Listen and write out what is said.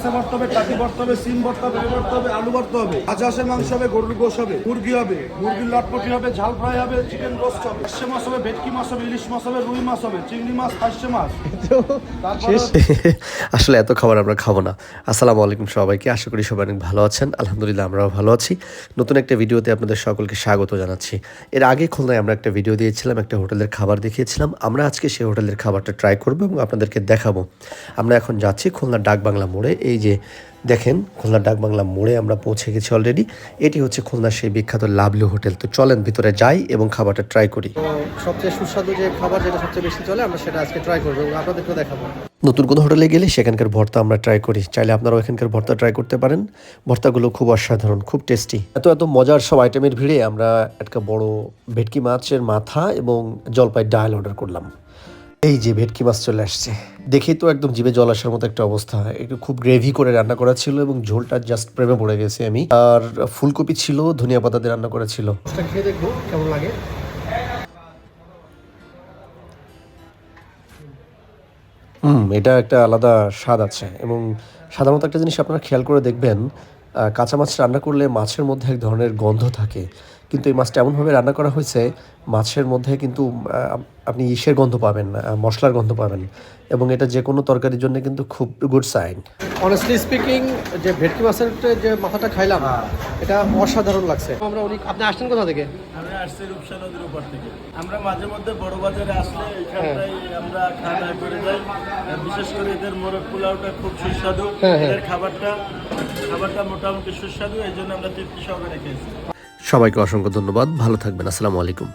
মাছে ভর্তা হবে, টাকি ভর্তা হবে, সিম ভর্তা হবে, ভর্তা হবে, আলু ভর্তা হবে, হাঁসের মাংস হবে, গরুর গোশ হবে, মুরগি হবে, মুরগির লটপটি হবে, ঝাল ফ্রাই হবে, চিকেন রোস্ট হবে, পার্শে মাছ হবে, ভেটকি মাছ হবে, ইলিশ মাছ হবে, রুই মাছ হবে, চিংড়ি মাছ, পার্শে মাছ। আসলে এত খাবার আমরা খাবো না। আসসালামু আলাইকুম সবাইকে, আশা করি সবাই অনেক ভালো আছেন। আলহামদুলিল্লাহ আমরাও ভালো আছি। নতুন একটা ভিডিওতে আপনাদের সকলকে স্বাগত জানাচ্ছি। এর আগে খুলনায় আমরা একটা ভিডিও দিয়েছিলাম, একটা হোটেলের খাবার দেখিয়েছিলাম। আমরা আজকে সেই হোটেলের খাবারটা ট্রাই করবো এবং আপনাদেরকে দেখাবো। আমরা এখন যাচ্ছি খুলনার ডাকবাংলা মোড়ে। এই যে দেখেন, খুলনার ডাকবাংলা মোড়ে আমরা পৌঁছে গেছি অলরেডি। এটি হচ্ছে খুলনার সেই বিখ্যাত লাভলি হোটেল। তো চলেন ভিতরে যাই এবং খাবারটা ট্রাই করি। তো সবচেয়ে সুস্বাদু যে খাবার যেটা সবচেয়ে বেশি চলে আমরা সেটা আজকে ট্রাই করবো এবং আপনাদেরকেও দেখাবো। নতুন কোনো হোটেলে গেলে সেখানকার ভর্তা আমরা ট্রাই করি। চাইলে আপনারাও এখানকার ভর্তা ট্রাই করতে পারেন। ভর্তাগুলো খুব অসাধারণ, খুব টেস্টি। এত মজার সব আইটেমের ভিড়ে আমরা একটা বড় ভেটকি মাছের মাথা এবং জলপাই ডাল অর্ডার করলাম। এই যে ভেটকি মাছ চলে আসছে, দেখেই তো একদম জিভে জল আসার মতো একটা অবস্থা। একটু খুব গ্রেভি করে রান্না করা ছিল এবং ঝোলটা জাস্ট প্রেমে পড়ে গেছে আমি। আর ফুলকপি ছিল, ধনিয়া পাতা দিয়ে রান্না করা ছিল। মাছটা খেয়ে দেখবো কেমন লাগে। এটা একটা আলাদা স্বাদ আছে এবং সাধারণত একটা জিনিস আপনারা খেয়াল করে দেখবেন, কাঁচা মাছ রান্না করলে মাছের মধ্যে এক ধরনের গন্ধ থাকে, কিন্তু এই মাছটা এমনভাবে রান্না করা হয়েছে মাছের মধ্যে কিন্তু আপনি ইসের গন্ধ পাবেন না, মশলার গন্ধ পাবেন, এবং এটা যে কোনো তরকারির জন্য কিন্তু খুব গুড সাইন। অনেস্টলি স্পিকিং, যে ভেটকি মাছের যে মাথাটা খাইলাম এটা অসাধারণ লাগছে। আপনি আসছেন কোথা থেকে? আমি আসছি রূপসা নদীর উপর থেকে। আমরা মাঝে মধ্যে বড় বাজারে আসলে এখানটাই আমরা খাওয়া দাওয়া করে যাই। বিশেষ করে এদের মোরগ পোলাওটা খুব সুস্বাদু। এদের খাবারটা মোটামুটি সুস্বাদু, এই জন্য আমরা তৃপ্তি সহকারে খেয়েছি। সবাইকে অসংখ্য ধন্যবাদ, ভালো থাকবেন, আসসালামু আলাইকুম।